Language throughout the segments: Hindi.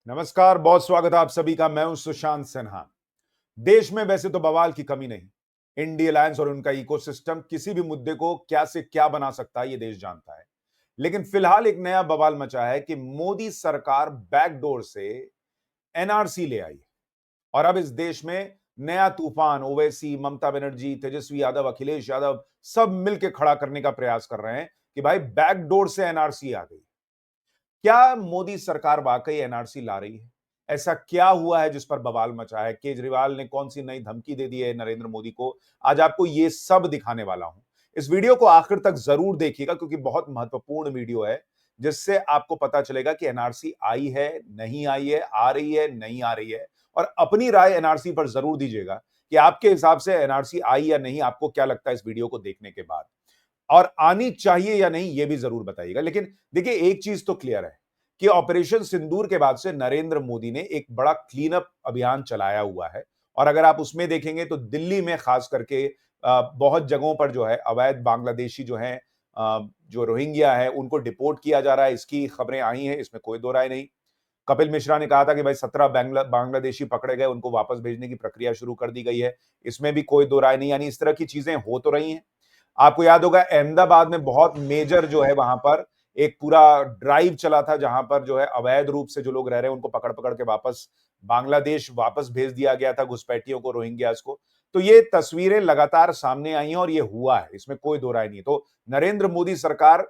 नमस्कार, बहुत स्वागत है आप सभी का। मैं हूं सुशांत सिन्हा। देश में वैसे तो बवाल की कमी नहीं। इंडी अलायंस और उनका इकोसिस्टम किसी भी मुद्दे को क्या से क्या बना सकता है, ये देश जानता है। लेकिन फिलहाल एक नया बवाल मचा है कि मोदी सरकार बैकडोर से एनआरसी ले आई है और अब इस देश में नया तूफान ओवैसी, ममता बनर्जी, तेजस्वी यादव, अखिलेश यादव सब मिलकर खड़ा करने का प्रयास कर रहे हैं कि भाई बैकडोर से एनआरसी आ गई। क्या मोदी सरकार वाकई एनआरसी ला रही है? ऐसा क्या हुआ है जिस पर बवाल मचा है? केजरीवाल ने कौन सी नई धमकी दे दी है नरेंद्र मोदी को? आज आपको ये सब दिखाने वाला हूं। इस वीडियो को आखिर तक जरूर देखिएगा क्योंकि बहुत महत्वपूर्ण वीडियो है, जिससे आपको पता चलेगा कि एनआरसी आई है, नहीं आई है, आ रही है, नहीं आ रही है। और अपनी राय एनआरसी पर जरूर दीजिएगा कि आपके हिसाब से एनआरसी आई या नहीं, आपको क्या लगता है इस वीडियो को देखने के बाद। और आनी चाहिए या नहीं, यह भी जरूर बताइएगा। लेकिन देखिए, एक चीज तो क्लियर है कि ऑपरेशन सिंदूर के बाद से नरेंद्र मोदी ने एक बड़ा क्लीन अप अभियान चलाया हुआ है। और अगर आप उसमें देखेंगे तो दिल्ली में खास करके बहुत जगहों पर जो है अवैध बांग्लादेशी जो हैं, जो रोहिंग्या है, उनको डिपोर्ट किया जा रहा है। इसकी खबरें आई हैं, इसमें कोई दो राय नहीं। कपिल मिश्रा ने कहा था कि भाई 17 बांग्लादेशी पकड़े गए, उनको वापस भेजने की प्रक्रिया शुरू कर दी गई है। इसमें भी कोई दो राय नहीं। यानी इस तरह की चीजें हो तो रही हैं। आपको याद होगा अहमदाबाद में बहुत मेजर जो है वहां पर एक पूरा ड्राइव चला था, जहां पर जो है अवैध रूप से जो लोग रह रहे हैं उनको पकड़ पकड़ के वापस बांग्लादेश वापस भेज दिया गया था, घुसपैठियों को, रोहिंग्यास को। तो ये तस्वीरें लगातार सामने आई हैं और ये हुआ है, इसमें कोई दो राय नहीं। तो नरेंद्र मोदी सरकार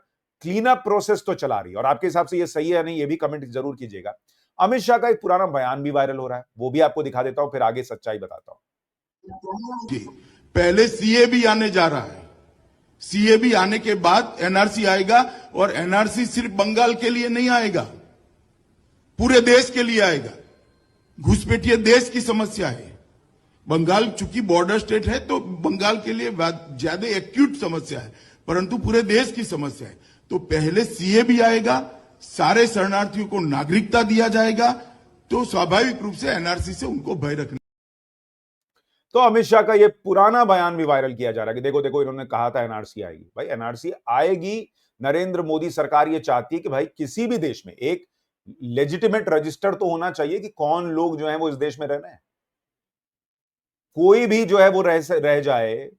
क्लीन अप प्रोसेस तो चला रही है और आपके हिसाब से ये सही है या नहीं, ये भी कमेंट जरूर कीजिएगा। अमित शाह का एक पुराना बयान भी वायरल हो रहा है, वो भी आपको दिखा देता हूं, फिर आगे सच्चाई बताता हूं। जी, पहले सीए भी आने जा रहा है। सीए भी आने के बाद एनआरसी आएगा और एनआरसी सिर्फ बंगाल के लिए नहीं आएगा, पूरे देश के लिए आएगा। घुसपैठिए देश की समस्या है। बंगाल चूंकि बॉर्डर स्टेट है तो बंगाल के लिए ज्यादा एक्यूट समस्या है, परंतु पूरे देश की समस्या है। तो पहले सीए भी आएगा, सारे शरणार्थियों को नागरिकता दिया जाएगा, तो स्वाभाविक रूप से एनआरसी से उनको भय रखना। तो अमित शाह का ये पुराना बयान भी वायरल किया जा रहा है कि देखो देखो, इन्होंने कहा था एनआरसी आएगी। भाई एनआरसी आएगी। नरेंद्र मोदी सरकार ये चाहती है कि भाई किसी भी देश में एक लेजिटिमेट रजिस्टर तो होना चाहिए कि कौन लोग जो है वो इस देश में रहना है। कोई भी जो है वो रह जाए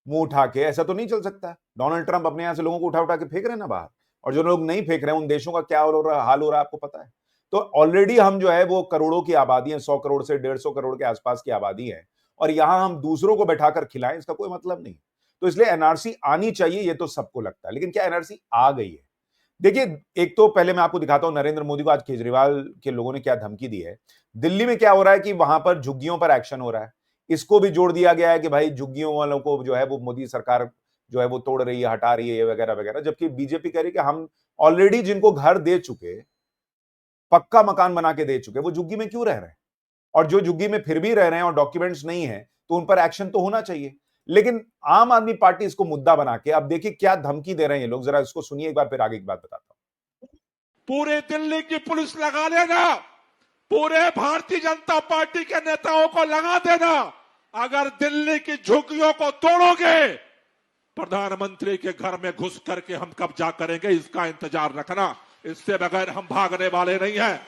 मुंह उठा के, ऐसा तो नहीं चल सकता। डोनाल्ड ट्रंप अपने यहां से लोगों को उठा उठा के फेंक रहे हैं ना बाहर, और जो लोग नहीं फेंक रहे हैं उन देशों का क्या हाल हो रहा है आपको पता है। तो ऑलरेडी हम जो है वो करोड़ों की आबादी है, 100 करोड़ से 150 करोड़ के आसपास की आबादी है, और यहां हम दूसरों को बैठाकर खिलाएं, इसका कोई मतलब नहीं। तो इसलिए एनआरसी आनी चाहिए, ये तो सबको लगता है। लेकिन क्या एनआरसी आ गई है? देखिए, एक तो पहले मैं आपको दिखाता हूं नरेंद्र मोदी को आज केजरीवाल के लोगों ने क्या धमकी दी है। दिल्ली में क्या हो रहा है कि वहां पर झुग्गियों पर एक्शन हो रहा है। इसको भी जोड़ दिया गया है कि भाई झुग्गियों वालों को जो है वो मोदी सरकार जो है वो तोड़ रही है, हटा रही है, ये वगैरह वगैरह। जबकि बीजेपी कह रही है कि हम ऑलरेडी जिनको घर दे चुके, पक्का मकान बना के दे चुके, वो झुग्गी में क्यों रह रहे हैं? और जो झुग्गी में फिर भी रह रहे हैं और डॉक्यूमेंट्स नहीं है, तो उन पर एक्शन तो होना चाहिए। लेकिन आम आदमी पार्टी इसको मुद्दा बना के अब देखिए क्या धमकी दे रहे हैं ये लोग। जरा इसको सुनिए एक बार, फिर आगे की बात बताता हूं। पूरे दिल्ली की पुलिस लगा लेना, पूरे भारतीय जनता पार्टी के नेताओं को लगा देना। अगर दिल्ली की झुग्गियों को तोड़ोगे, प्रधानमंत्री के घर में घुस करके हम कब्जा करेंगे, इसका इंतजार रखना। इससे बगैर हम भागने वाले नहीं हैं।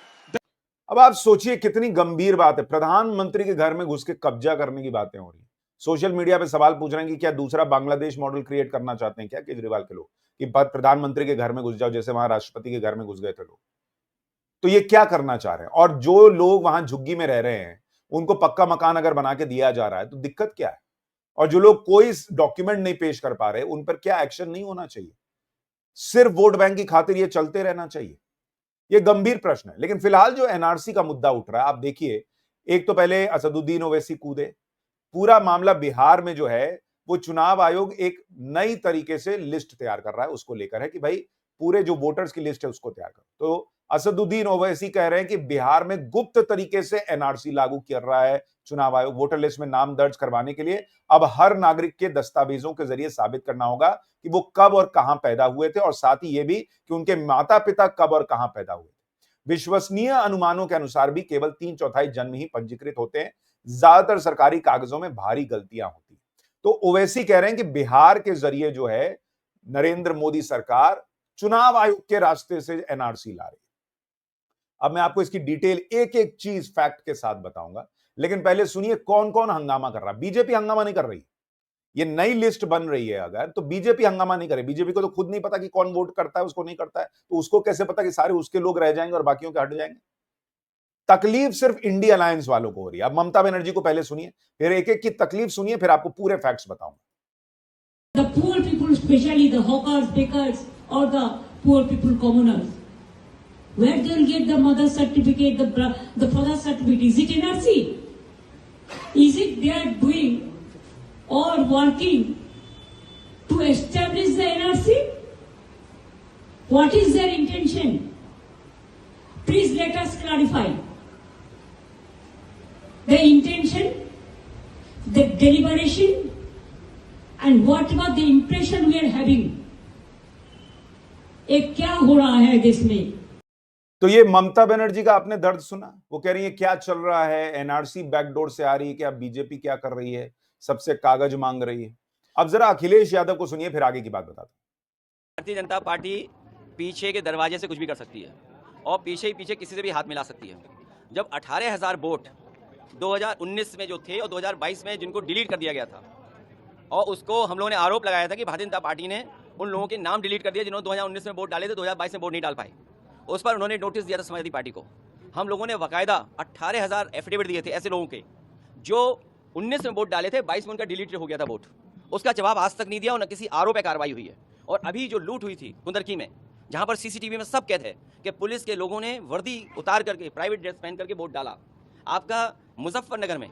अब आप सोचिए कितनी गंभीर बात है, प्रधानमंत्री के घर में घुस के कब्जा करने की बातें हो रही हैं। सोशल मीडिया पे सवाल पूछ रहे हैं कि क्या दूसरा बांग्लादेश मॉडल क्रिएट करना चाहते हैं क्या केजरीवाल के लोग, कि प्रधानमंत्री के घर में घुस जाओ जैसे वहां राष्ट्रपति के घर में घुस गए थे लोग। तो ये क्या करना चाह रहे हैं? और जो लोग वहां झुग्गी में रह रहे हैं उनको पक्का मकान अगर बना के दिया जा रहा है तो दिक्कत क्या है? और जो लोग कोई डॉक्यूमेंट नहीं पेश कर पा रहे, उन पर क्या एक्शन नहीं होना चाहिए? सिर्फ वोट बैंक की खातिर ये चलते रहना चाहिए? ये गंभीर प्रश्न है। लेकिन फिलहाल जो एनआरसी का मुद्दा उठ रहा है, आप देखिए, एक तो पहले असदुद्दीन ओवैसी कूदे। पूरा मामला बिहार में जो है वो चुनाव आयोग एक नई तरीके से लिस्ट तैयार कर रहा है, उसको लेकर है कि भाई पूरे जो वोटर्स की लिस्ट है उसको तैयार करो। तो असदुद्दीन ओवैसी कह रहे हैं कि बिहार में गुप्त तरीके से एनआरसी लागू कर रहा है चुनाव आयोग। वोटर लिस्ट में नाम दर्ज करवाने के लिए अब हर नागरिक के दस्तावेजों के जरिए साबित करना होगा कि वो कब और कहां पैदा हुए थे, और साथ ही ये भी कि उनके माता पिता कब और कहां पैदा हुए थे। विश्वसनीय अनुमानों के अनुसार भी केवल 3/4 जन्म ही पंजीकृत होते हैं। ज्यादातर सरकारी कागजों में भारी गलतियां होती हैं। तो ओवैसी कह रहे हैं कि बिहार के जरिए जो है नरेंद्र मोदी सरकार चुनाव आयोग के रास्ते से एनआरसी ला रही है। अब मैं आपको इसकी डिटेल एक एक चीज फैक्ट के साथ बताऊंगा, लेकिन पहले सुनिए कौन कौन हंगामा कर रहा है। बीजेपी हंगामा नहीं कर रही, ये नई लिस्ट बन रही है अगर, तो बीजेपी हंगामा नहीं करे। बीजेपी को तो खुद नहीं पता कि कौन वोट करता है, उसको नहीं करता है, तो उसको कैसे पता कि सारे उसके लोग रह जाएंगे और बाकियों के हट जाएंगे। तकलीफ सिर्फ इंडिया अलायंस वालों को हो रही है। अब ममता बनर्जी को पहले सुनिए, फिर एक एक की तकलीफ सुनिए, फिर आपको पूरे फैक्ट्स बताऊंगा। The poor people, especially the hawkers, bakers, or the poor people, commoners, where they'll get the mother certificate, the father certificate? Is it NRC? Is it they are doing or working to establish the NRC? What is their intention? Please let us clarify. The intention, the deliberation, and what about the impression we are having? एक क्या हो रहा है देश में? तो ये ममता बनर्जी का आपने दर्द सुना। वो कह रही है क्या चल रहा है, एनआरसी बैकडोर से आ रही है, क्या बीजेपी क्या कर रही है, सबसे कागज मांग रही है। अब जरा अखिलेश यादव को सुनिए, फिर आगे की बात बताता हूं। भारतीय जनता पार्टी पीछे के दरवाजे से कुछ भी कर सकती है और पीछे ही पीछे किसी से भी हाथ मिला सकती है। जब 18,000 वोट 2019 में जो थे और 2022 में जिनको डिलीट कर दिया गया था, और उसको हम लोगों ने आरोप लगाया था कि भारतीय जनता पार्टी ने उन लोगों के नाम डिलीट कर दिए जिन्होंने 2019 में वोट डाले थे, 2022 में वोट नहीं डाल पाए। उस पर उन्होंने नोटिस दिया था समाजवादी पार्टी को। हम लोगों ने बाकायदा 18,000 एफिडेविट दिए थे ऐसे लोगों के जो 19 में वोट डाले थे, 22 में उनका डिलीट हो गया था वोट। उसका जवाब आज तक नहीं दिया और न किसी आरोप पर कार्रवाई हुई है। और अभी जो लूट हुई थी कुंदरकी में, जहां पर सीसीटीवी में सब कैद है कि पुलिस के लोगों ने वर्दी उतार करके, प्राइवेट ड्रेस पहन करके वोट डाला। आपका मुजफ्फरनगर में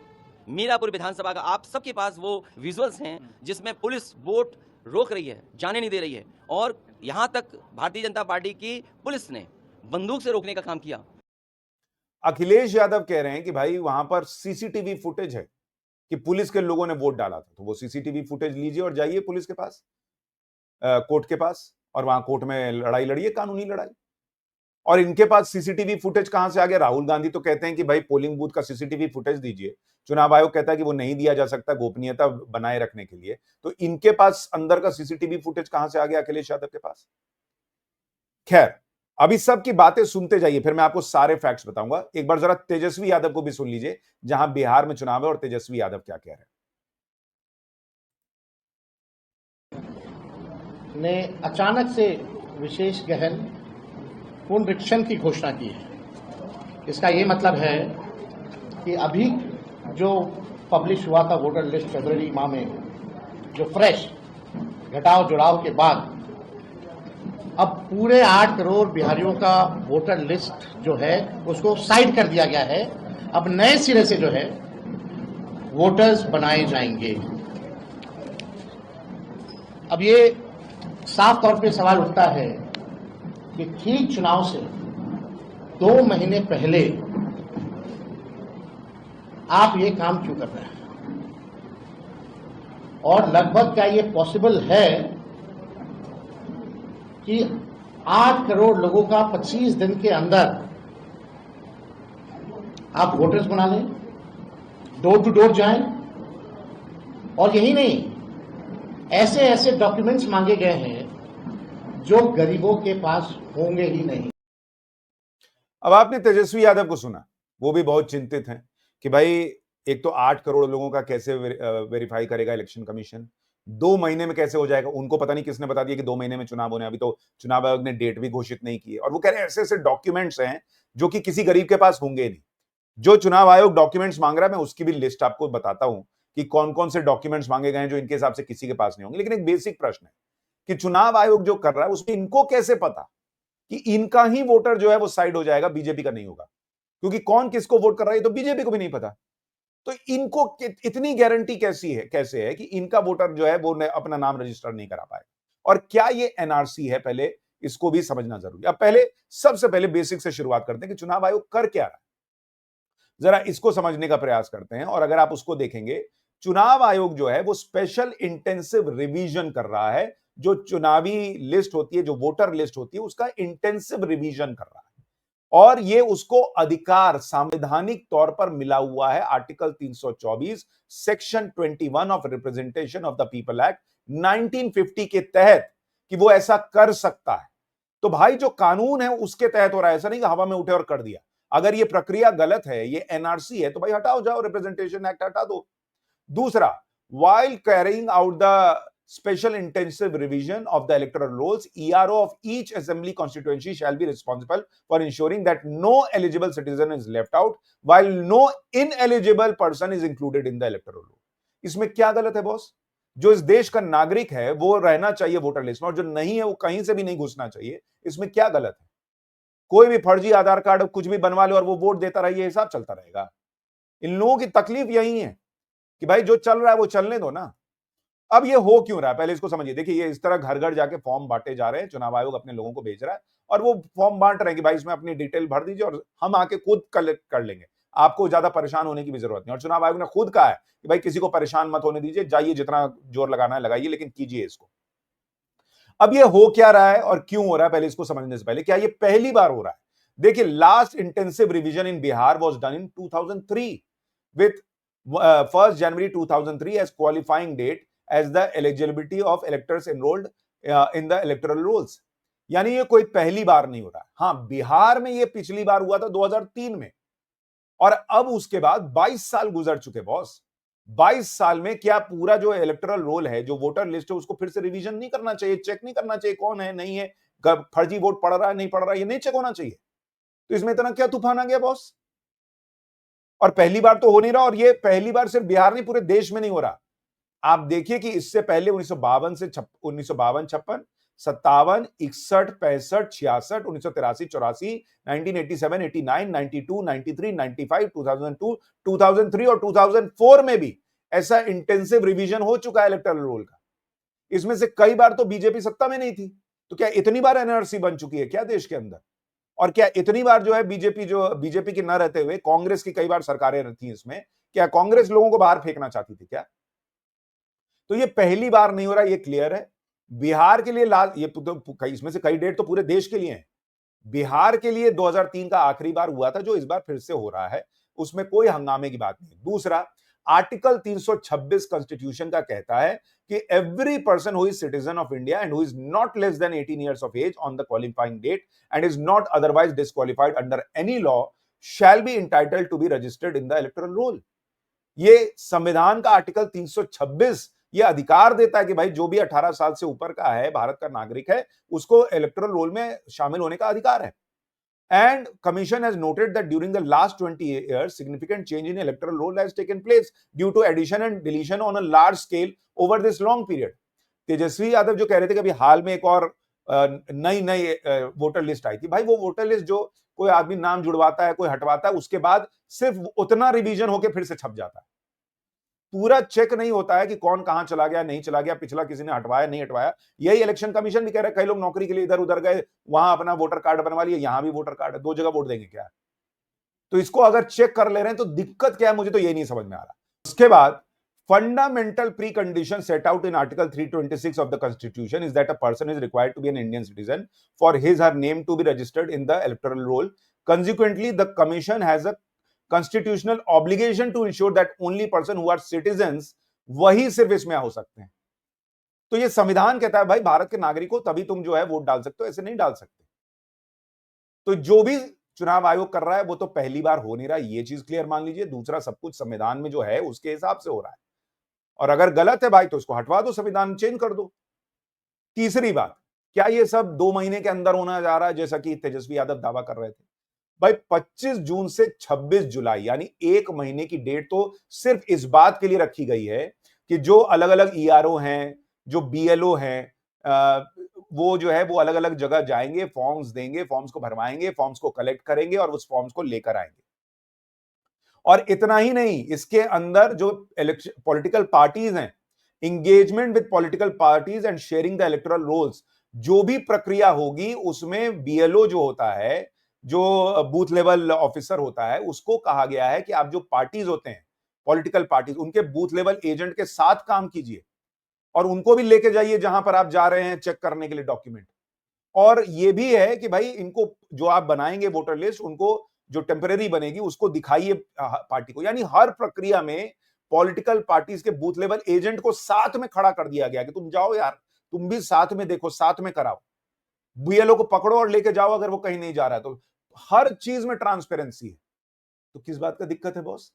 मीरापुर विधानसभा का आप सबके पास वो विजुअल्स हैं जिसमें पुलिस वोट रोक रही है, जाने नहीं दे रही है, और यहां तक भारतीय जनता पार्टी की पुलिस ने बंदूक से रोकने का काम किया। अखिलेश यादव कह रहे हैं कि भाई वहां पर सीसीटीवी फुटेज है कि पुलिस के लोगों ने वोट डाला था, तो वो सीसीटीवी फुटेज लीजिए और जाइए पुलिस के पास, कोर्ट के पास, और वहां कोर्ट में लड़ाई लड़िए, कानूनी लड़ाई। और इनके पास सीसीटीवी फुटेज कहां से आ गया? राहुल गांधी तो कहते हैं कि भाई पोलिंग बूथ का सीसीटीवी फुटेज दीजिए, चुनाव आयोग कहता है कि वो नहीं दिया जा सकता गोपनीयता बनाए रखने के लिए। तो इनके पास अंदर का सीसीटीवी फुटेज कहां से आ गया अखिलेश यादव के पास? खैर, अभी सब की बातें सुनते जाइए, फिर मैं आपको सारे फैक्ट्स बताऊंगा। एक बार जरा तेजस्वी यादव को भी सुन लीजिए, जहां बिहार में चुनाव है, और तेजस्वी यादव क्या कह रहे हैं। ने अचानक से विशेष गहन पुनरीक्षण की घोषणा की है। इसका ये मतलब है कि अभी जो पब्लिश हुआ था वोटर लिस्ट फरवरी माह में, जो फ्रेश घटाव जुड़ाव के बाद अब पूरे 8 करोड़ बिहारियों का वोटर लिस्ट जो है उसको साइड कर दिया गया है। अब नए सिरे से जो है वोटर्स बनाए जाएंगे। अब ये साफ तौर पे सवाल उठता है कि ठीक चुनाव से 2 महीने पहले आप ये काम क्यों कर रहे हैं, और लगभग क्या ये पॉसिबल है कि 8 करोड़ लोगों का 25 दिन के अंदर आप वोटर्स बना लें, डोर टू डोर जाएं, और यही नहीं, ऐसे ऐसे डॉक्यूमेंट्स मांगे गए हैं जो गरीबों के पास होंगे ही नहीं। अब आपने तेजस्वी यादव को सुना, वो भी बहुत चिंतित हैं कि भाई एक तो 8 करोड़ लोगों का कैसे वेरीफाई करेगा इलेक्शन कमीशन, 2 महीने में कैसे हो जाएगा? उनको पता नहीं किसने बता दिया कि 2 महीने में चुनाव होने, अभी तो चुनाव आयोग ने डेट भी घोषित नहीं की है। और वो कह रहे हैं ऐसे ऐसे डॉक्यूमेंट्स हैं जो कि किसी गरीब के पास होंगे नहीं। जो चुनाव आयोग डॉक्यूमेंट्स मांग रहा है, मैं उसकी भी लिस्ट आपको बताता हूं कि कौन कौन से डॉक्यूमेंट्स मांगे गए हैं जो इनके हिसाब से किसी के पास नहीं होंगे। लेकिन एक बेसिक प्रश्न है कि चुनाव आयोग जो कर रहा है उसमें इनको कैसे पता कि इनका ही वोटर जो है वो साइड हो जाएगा, बीजेपी का नहीं होगा? क्योंकि कौन किसको वोट कर रहा है तो बीजेपी को भी नहीं पता। तो इनको इतनी गारंटी कैसे है कि इनका वोटर जो है वो अपना नाम रजिस्टर नहीं करा पाए? और क्या ये एनआरसी है, पहले इसको भी समझना जरूरी है। अब पहले सबसे पहले बेसिक से शुरुआत करते हैं कि चुनाव आयोग कर क्या रहा है, जरा इसको समझने का प्रयास करते हैं। और अगर आप उसको देखेंगे, चुनाव आयोग जो है वो स्पेशल इंटेंसिव रिवीजन कर रहा है। जो चुनावी लिस्ट होती है, जो वोटर लिस्ट होती है, उसका इंटेंसिव रिवीजन कर रहा है। और ये उसको अधिकार संवैधानिक तौर पर मिला हुआ है article 324 section 21 of representation of the people act 1950 के तहत कि वो ऐसा कर सकता है। तो भाई जो कानून है उसके तहत हो रहा है, ऐसा नहीं कि हवा में उठे और कर दिया। अगर ये प्रक्रिया गलत है, ये एनआरसी है, तो भाई हटाओ, जाओ रिप्रेजेंटेशन एक्ट हटा दो। दूसरा, while carrying out the special intensive revision of the electoral rolls, ERO of each assembly constituency shall be responsible for ensuring that no eligible citizen is left out, while no ineligible person is included in the electoral roll. इसमें क्या गलत है बॉस? जो इस देश का नागरिक है वो रहना चाहिए वोटर लिस्ट में, और जो नहीं है वो कहीं से भी नहीं घुसना चाहिए। इसमें क्या गलत है? कोई भी फर्जी आधार कार्ड कुछ भी बनवा ले और वो वोट देता रहे, ये हिसाब चलता रहेगा। इन लोगों की तकलीफ यही है कि भाई जो चल रहा है वो चलने दो ना। अब ये हो क्यों रहा है, पहले इसको समझिए। देखिए, ये इस तरह घर घर जाके फॉर्म बांटे जा रहे हैं, चुनाव आयोग अपने लोगों को भेज रहा है और वो फॉर्म बांट रहे हैं कि भाई इसमें अपनी डिटेल भर दीजिए और हम आके खुद कलेक्ट कर लेंगे, आपको ज्यादा परेशान होने की भी जरूरत नहीं। और चुनाव आयोग ने खुद कहा है कि भाई किसी को परेशान मत होने दीजिए, जाइए जितना जोर लगाना है लगाइए, लेकिन कीजिए इसको। अब ये हो क्या रहा है और क्यों हो रहा है, पहले इसको समझने से पहले, क्या ये पहली बार हो रहा है? देखिए, last intensive revision in Bihar was done in 2003 with 1st January 2003 as qualifying date as the eligibility of electors enrolled in the electoral rolls। यानी ये कोई पहली बार नहीं हो रहा। हां, बिहार में ये पिछली बार हुआ था 2003 में, और अब उसके बाद 22 साल गुजर चुके बॉस। 22 साल में क्या पूरा जो इलेक्टोरल रोल है, जो वोटर लिस्ट है, उसको फिर से रिवीजन नहीं करना चाहिए, चेक नहीं करना चाहिए कौन है नहीं है, फर्जी वोट पड़ रहा है नहीं पड़ रहा है, ये नहीं चेक होना चाहिए? तो इसमें इतना क्या तूफान आ गया बॉस? और पहली बार तो हो नहीं रहा, और ये पहली बार सिर्फ बिहार नहीं पूरे देश में नहीं हो रहा। आप देखिए कि इससे पहले 1952 से 1952, 56, 57, 61, 65, 66, 1983, 84, 1987, 89, 92, 93, 95, 2002, 2003 और 2004 में भी ऐसा इंटेंसिव रिवीजन हो चुका है इलेक्टोरल रोल का। इसमें से कई बार तो बीजेपी सत्ता में नहीं थी। तो क्या इतनी बार एनआरसी बन चुकी है क्या देश के अंदर? और क्या इतनी बार जो है बीजेपी के न रहते हुए कांग्रेस की कई बार सरकारें थी इसमें, क्या कांग्रेस लोगों को बाहर फेंकना चाहती थी क्या? तो ये पहली बार नहीं हो रहा, ये क्लियर है। बिहार के लिए ये तो इसमें से कई डेट तो पूरे देश के लिए है। बिहार के लिए 2003 का आखिरी बार हुआ था, जो इस बार फिर से हो रहा है, उसमें कोई हंगामे की बात नहीं। दूसरा, आर्टिकल 326 कॉन्स्टिट्यूशन का कहता है कि every person who is citizen of India and who is not less than 18 years of age on the qualifying date and is not otherwise disqualified under any law shall be entitled to be registered in the electoral roll। ये संविधान का आर्टिकल 326 ये अधिकार देता है कि भाई जो भी 18 साल से ऊपर का है, भारत का नागरिक है, उसको इलेक्टोरल रोल में शामिल होने का अधिकार है। And Commission has noted that during the last 20 years, significant change in electoral roll has taken place due to addition and deletion on a large scale over this long period। Tejashwi Yadav जो कह रहे थे कि अभी हाल में एक और नई वोटर लिस्ट आई थी, भाई वो वोटर लिस्ट जो कोई आदमी नाम जुड़वाता है, कोई हटवाता है, उसके बाद सिर्फ उतना रिवीजन होके फिर से छप जाता है। पूरा चेक नहीं होता है कि कौन कहां चला गया नहीं चला गया, पिछला किसी ने हटवाया नहीं हटवाया। यही इलेक्शन कमीशन भी कह रहा है, कई लोग नौकरी के लिए इधर उधर गए, वहां अपना वोटर कार्ड बनवा लिया, यहां भी वोटर कार्ड है, दो जगह वोट देंगे क्या? तो इसको अगर चेक कर ले रहे हैं तो दिक्कत क्या है, मुझे तो ये नहीं समझ में आ रहा। उसके बाद, fundamental pre condition set out in article 326 of the constitution is that a person is required to be an Indian citizen for his her name to be registered in the electoral roll. Consequently, the commission has a constitutional obligation to ensure that only person who are citizens वही सिर्फ इसमें हो सकते हैं। तो ये संविधान कहता है भाई भारत के नागरिकों तभी तुम जो है वोट डाल सकते हो, ऐसे नहीं डाल सकते। तो जो भी चुनाव आयोग कर रहा है वो तो पहली बार हो नहीं रहा, ये चीज क्लियर मान लीजिए। दूसरा, सब कुछ संविधान में जो है उसके हिसाब से हो रहा है, और अगर गलत है भाई तो उसको हटवा दो, संविधान चेंज कर दो। तीसरी बात, क्या ये सब 2 महीने के अंदर होना जा रहा है जैसा कि तेजस्वी यादव दावा कर रहे थे? भाई 25 जून से 26 जुलाई यानी 1 महीने की डेट तो सिर्फ इस बात के लिए रखी गई है कि जो अलग अलग ईआरओ हैं, जो बीएलओ हैं, वो जो है वो अलग अलग जगह जाएंगे, फॉर्म्स देंगे, फॉर्म्स को भरवाएंगे, फॉर्म्स को कलेक्ट करेंगे और उस फॉर्म्स को लेकर आएंगे। और इतना ही नहीं, इसके अंदर जो पॉलिटिकल पार्टीज हैं, engagement with political parties and sharing the electoral rolls, जो भी प्रक्रिया होगी उसमें बीएलओ जो होता है, जो बूथ लेवल ऑफिसर होता है, उसको कहा गया है कि आप जो पार्टीज होते हैं, पॉलिटिकल पार्टीज, उनके बूथ लेवल एजेंट के साथ काम कीजिए और उनको भी लेके जाइए जहां पर आप जा रहे हैं चेक करने के लिए डॉक्यूमेंट। और ये भी है कि भाई इनको जो आप बनाएंगे वोटर लिस्ट, उनको जो टेम्परेरी बनेगी उसको दिखाइए पार्टी को। यानी हर प्रक्रिया में पॉलिटिकल पार्टीज के बूथ लेवल एजेंट को साथ में खड़ा कर दिया गया कि तुम जाओ यार, तुम भी साथ में देखो, साथ में कराओ। बीएलओ को पकड़ो और लेके जाओ अगर वो कहीं नहीं जा रहा है तो। हर चीज में ट्रांसपेरेंसी है, तो किस बात का दिक्कत है बॉस?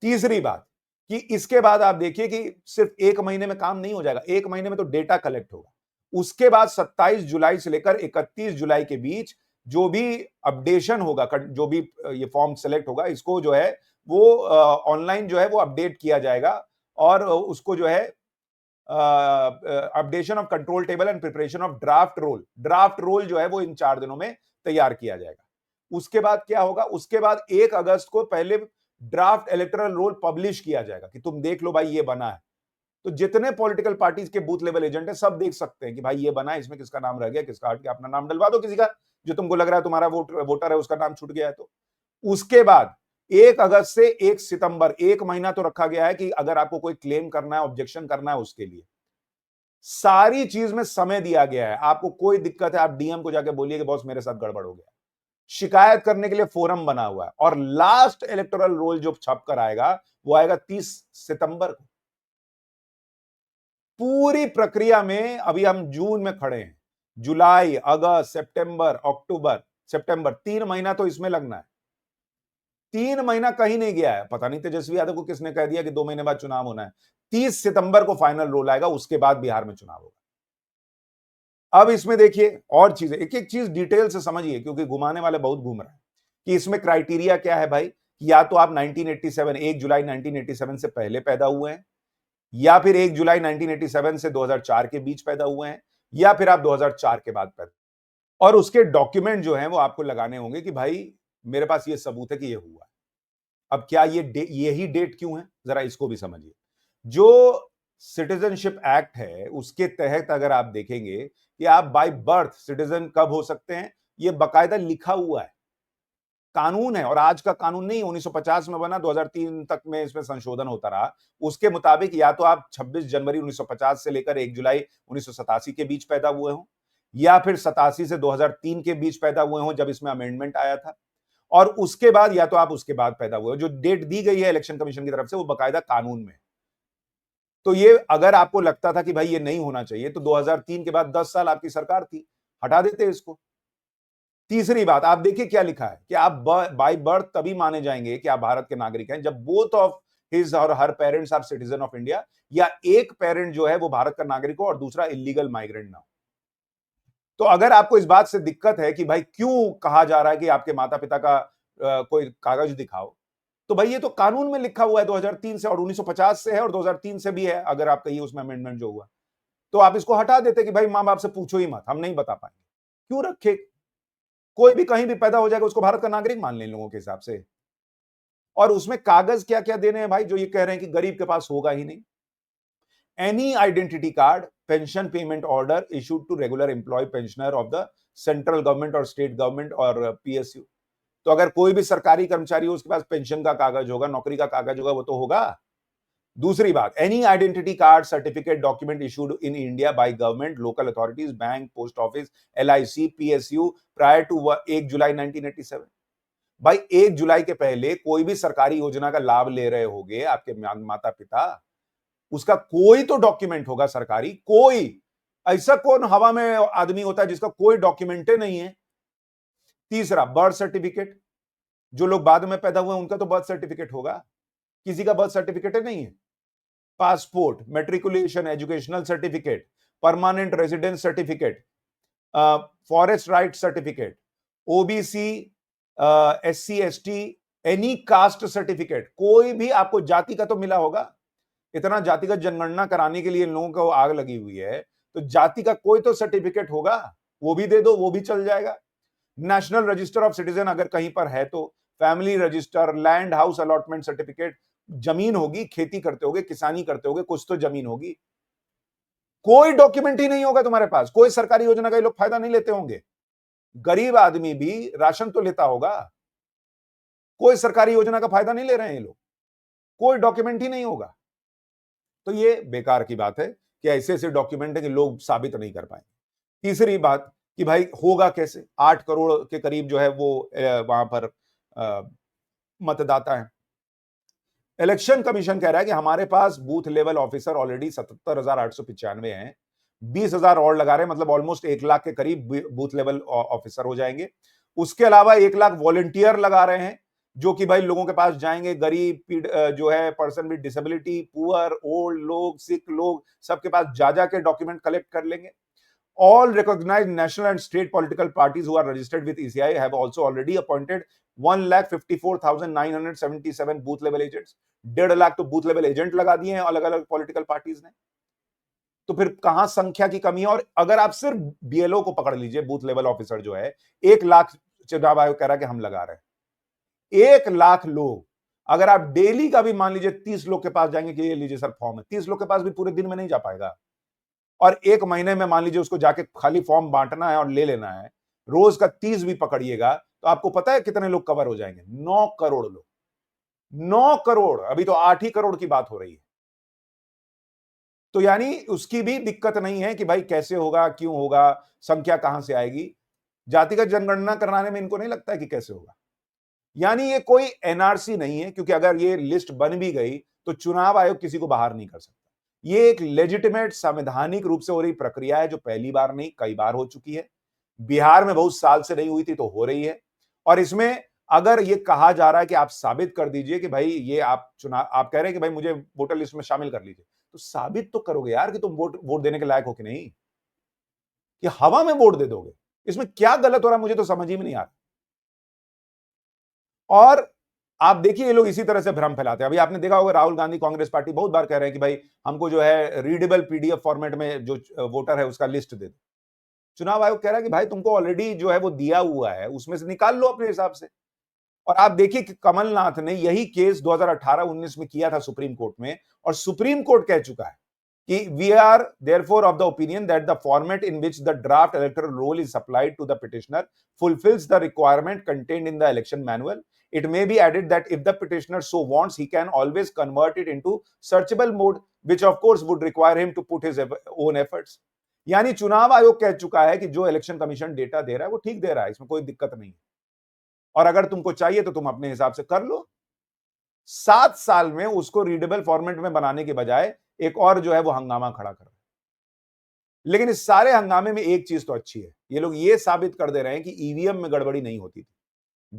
तीसरी बात कि इसके बाद आप देखिए कि सिर्फ 1 महीने में काम नहीं हो जाएगा, 1 महीने में तो डेटा कलेक्ट होगा। उसके बाद 27 जुलाई से लेकर 31 जुलाई के बीच जो भी अपडेशन होगा, जो भी ये फॉर्म सेलेक्ट होगा, इसको जो है वो ऑनलाइन जो है वो अपडेट किया जाएगा और उसको जो है updation of control table and preparation of draft role जो है वो इन 4 दिनों में तैयार किया जाएगा। उसके बाद क्या होगा? उसके बाद 1 अगस्त को पहले ड्राफ्ट इलेक्टोरल रोल पब्लिश किया जाएगा कि तुम देख लो भाई ये बना है। तो जितने पॉलिटिकल पार्टीज के बूथ लेवल एजेंट है सब देख सकते हैं कि भाई ये बना है, इसमें किसका नाम रह गया, किसका हट गया, अपना नाम डलवा दो किसी का जो तुमको लग रहा है तुम्हारा वोटर है उसका नाम छूट गया है। तो उसके बाद 1 अगस्त से 1 सितंबर 1 महीना तो रखा गया है कि अगर आपको कोई क्लेम करना है, ऑब्जेक्शन करना है, उसके लिए सारी चीज में समय दिया गया है। आपको कोई दिक्कत है आप डीएम को जाके बोलिए कि बॉस मेरे साथ गड़बड़ हो गया, शिकायत करने के लिए फोरम बना हुआ है। और लास्ट इलेक्टोरल रोल जो छप कर आएगा वो आएगा 30 सितंबर को। पूरी प्रक्रिया में अभी हम जून में खड़े हैं, जुलाई, अगस्त, सितंबर, अक्टूबर, सितंबर, 3 महीना तो इसमें लगना है। 3 महीना कहीं नहीं गया है। पता नहीं तेजस्वी यादव को किसने कह दिया कि 2 महीने बाद चुनाव होना है। 30 सितंबर को फाइनल रोल आएगा, उसके बाद बिहार में चुनाव होगा। अब इसमें देखिए और चीजें, एक एक चीज डिटेल से समझिए क्योंकि घुमाने वाले बहुत घूम रहे हैं कि इसमें क्राइटेरिया क्या है भाई। या तो आप 1987 1 जुलाई 1987 से पहले पैदा हुए हैं, या फिर 1 जुलाई 1987 से 2004 के बीच पैदा हुए हैं, या फिर आप 2004 के बाद पैदा। और उसके डॉक्यूमेंट जो हैं वो आपको लगाने होंगे कि भाई मेरे पास ये सबूत है कि ये हुआ है। अब क्या यही डेट क्यों है, जरा इसको भी समझिए। जो सिटीजनशिप एक्ट है उसके तहत अगर आप देखेंगे कि आप बाय बर्थ सिटीजन कब हो सकते हैं, ये बकायदा लिखा हुआ है, कानून है। और आज का कानून नहीं, 1950 में बना, 2003 तक में इसमें संशोधन होता रहा। उसके मुताबिक या तो आप 26 जनवरी 1950 से लेकर 1 जुलाई 1987 के बीच पैदा हुए हो, या फिर 87 से 2003 के बीच पैदा हुए हो जब इसमें अमेंडमेंट आया था, और उसके बाद या तो आप उसके बाद पैदा हुए हो। जो डेट दी गई है इलेक्शन कमीशन की तरफ से वो बकायदा कानून में। तो ये अगर आपको लगता था कि भाई ये नहीं होना चाहिए तो 2003 के बाद 10 साल आपकी सरकार थी, हटा देते इसको। तीसरी बात आप देखिए क्या लिखा है कि आप बाय बर्थ तभी माने जाएंगे कि आप भारत के नागरिक हैं जब both of his or her parents are citizen of India, या एक पेरेंट जो है वो भारत का नागरिक हो और दूसरा इलीगल माइग्रेंट ना हो। तो अगर आपको इस बात से दिक्कत है कि भाई क्यों कहा जा रहा है कि आपके माता पिता का कोई कागज दिखाओ, तो भाई ये तो कानून में लिखा हुआ है 2003 से, और 1950 से है, और 2003 से भी है अगर आप कहिए उसमें अमेंडमेंट जो हुआ। तो आप इसको हटा देते कि भाई मां बाप से पूछो ही मत, हम नहीं बता पाएंगे। क्यों रखे? कोई भी कहीं भी पैदा हो जाएगा उसको भारत का नागरिक मान लें लोगों के हिसाब से। और उसमें कागज क्या क्या देने हैं भाई, जो ये कह रहे हैं कि गरीब के पास होगा ही नहीं। Any identity card, pension payment order issued to regular employ pensioner of the central government और स्टेट गवर्नमेंट और पीएसयू। तो अगर कोई भी सरकारी कर्मचारी हो उसके पास पेंशन का कागज होगा, नौकरी का कागज होगा, वो तो होगा। दूसरी बात, any identity card, certificate, document issued in India by government, local authorities, bank, post office, LIC, PSU prior to 1 जुलाई 1987। भाई 1 जुलाई के पहले कोई भी सरकारी योजना का लाभ ले रहे होंगे आपके माता पिता, उसका कोई तो डॉक्यूमेंट होगा सरकारी। कोई ऐसा कौन हवा में आदमी होता है जिसका कोई डॉक्यूमेंट नहीं है? तीसरा, बर्थ सर्टिफिकेट, जो लोग बाद में पैदा हुए उनका तो बर्थ सर्टिफिकेट होगा, किसी का बर्थ सर्टिफिकेट नहीं है। Passport, matriculation, educational certificate, permanent residence certificate, forest right certificate, OBC, SC ST, any caste certificate. कोई भी आपको जाति का तो मिला होगा। इतना जातिगत जनगणना कराने के लिए इन लोगों को आग लगी हुई है, तो जाति का कोई तो सर्टिफिकेट होगा, वो भी दे दो, वो भी चल जाएगा। नेशनल रजिस्टर ऑफ सिटीजन अगर कहीं पर है तो, family register, land house allotment certificate, जमीन होगी, खेती करते होगे, किसानी करते होगे, कुछ तो जमीन होगी। कोई डॉक्यूमेंट ही नहीं होगा तुम्हारे पास, कोई सरकारी योजना का ये लोग फायदा नहीं लेते होंगे। गरीब आदमी भी राशन तो लेता होगा, कोई सरकारी योजना का फायदा नहीं ले रहे हैं ये लोग, कोई डॉक्यूमेंट ही नहीं होगा। तो ये बेकार की बात है कि ऐसे ऐसे डॉक्यूमेंट है कि लोग साबित नहीं कर पाएंगे। तीसरी बात कि भाई होगा कैसे, 8 करोड़ के करीब जो है वो वहां पर मतदाता है। इलेक्शन कमीशन कह रहा है कि हमारे पास बूथ लेवल ऑफिसर ऑलरेडी 77,895 हैं, 20,000 और लगा रहे हैं, मतलब ऑलमोस्ट 1 लाख के करीब बूथ लेवल ऑफिसर हो जाएंगे। उसके अलावा 1 लाख वॉलंटियर लगा रहे हैं, जो कि भाई लोगों के पास जाएंगे, गरीब जो है, person with disability, poor, old लोग, सिक लोग, सबके पास जा के डॉक्यूमेंट कलेक्ट कर लेंगे। All recognized national and state political parties who are registered with ECI have also already appointed 1,54,977 booth level agents। 1.5 lakh तो बूथ लेवल एजेंट लगा दिए हैं अलग अलग पॉलिटिकल पार्टीज ने। तो फिर कहां संख्या की कमी है? और अगर आप सिर्फ बीएलओ को पकड़ लीजिए, बूथ लेवल ऑफिसर जो है, 1 लाख चुनाव आयोग कह रहा है कि हम लगा रहे हैं। 1 लाख लोग, अगर आप डेली का भी मान लीजिए 30 लोग के पास जाएंगे कि ये लीजिए सर फॉर्म है, 30 लोग के पास भी पूरे दिन में नहीं जा पाएगा। और 1 महीने में मान लीजिए उसको जाके खाली फॉर्म बांटना है और ले लेना है, रोज का 30 भी पकड़िएगा तो आपको पता है कितने लोग कवर हो जाएंगे? 9 करोड़ लोग। 9 करोड़, अभी तो 8 ही करोड़ की बात हो रही है। तो यानी उसकी भी दिक्कत नहीं है कि भाई कैसे होगा, क्यों होगा, संख्या कहां से आएगी। जातिगत जनगणना कराने में इनको नहीं लगता है कि कैसे होगा। यानी ये कोई एनआरसी नहीं है, क्योंकि अगर ये लिस्ट बन भी गई तो चुनाव आयोग किसी को बाहर नहीं कर सकता। ये एक लेजिटिमेट संवैधानिक रूप से हो रही प्रक्रिया है, जो पहली बार नहीं कई बार हो चुकी है। बिहार में बहुत साल से नहीं हुई थी, तो हो रही है। और इसमें अगर ये कहा जा रहा है कि आप साबित कर दीजिए कि भाई ये आप कह रहे हैं कि भाई मुझे वोटर लिस्ट में शामिल कर लीजिए, तो साबित तो करोगे यार कि तुम वोट देने के लायक हो कि नहीं, कि हवा में वोट दे दोगे। इसमें क्या गलत हो रहा है मुझे तो समझ ही में नहीं आ रहा। और आप देखिए ये लोग इसी तरह से भ्रम फैलाते हैं। अभी आपने देखा होगा राहुल गांधी कांग्रेस पार्टी बहुत बार कह रहे हैं कि भाई हमको जो है रीडेबल पीडीएफ फॉर्मेट में जो वोटर है उसका लिस्ट दे दो। चुनाव आयोग कह रहा है कि भाई तुमको ऑलरेडी जो है वो दिया हुआ है, उसमें से निकाल लो अपने हिसाब से। और आप देखिए कि कमलनाथ ने यही केस 2018-19 में किया था सुप्रीम कोर्ट में, और सुप्रीम कोर्ट कह चुका है कि we are therefore of the opinion that the format in which the draft electoral roll is supplied to the petitioner fulfills the requirement contained in the election manual. It may be added that if the petitioner so wants, he can always convert it into searchable mode, which of course would require him to put his own efforts. यानी चुनाव आयोग कह चुका है कि जो इलेक्शन कमीशन डेटा दे रहा है वो ठीक दे रहा है, इसमें कोई दिक्कत नहीं है। और अगर तुमको चाहिए तो तुम अपने हिसाब से कर लो। 7 साल में उसको रीडेबल फॉर्मेट में बनाने के बजाय एक और जो है वो हंगामा खड़ा कर रहे हैं। लेकिन इस सारे हंगामे में एक चीज तो अच्छी है, ये लोग ये साबित कर दे रहे हैं कि ईवीएम में गड़बड़ी नहीं होती थी।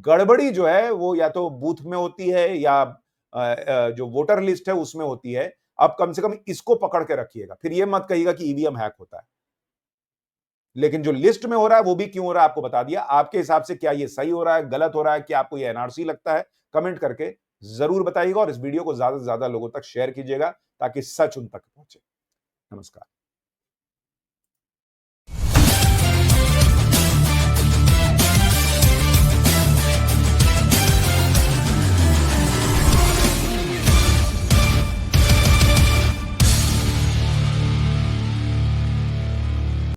गड़बड़ी जो है वो या तो बूथ में होती है या जो वोटर लिस्ट है उसमें होती है। अब कम से कम इसको पकड़ के रखिएगा, फिर ये मत कहिएगा कि ईवीएम हैक होता है। लेकिन जो लिस्ट में हो रहा है वो भी क्यों हो रहा है आपको बता दिया। आपके हिसाब से क्या ये सही हो रहा है, गलत हो रहा है, क्या आपको ये एनआरसी लगता है, कमेंट करके जरूर बताइएगा। और इस वीडियो को ज्यादा से ज्यादा लोगों तक शेयर कीजिएगा ताकि सच उन तक पहुंचे। नमस्कार।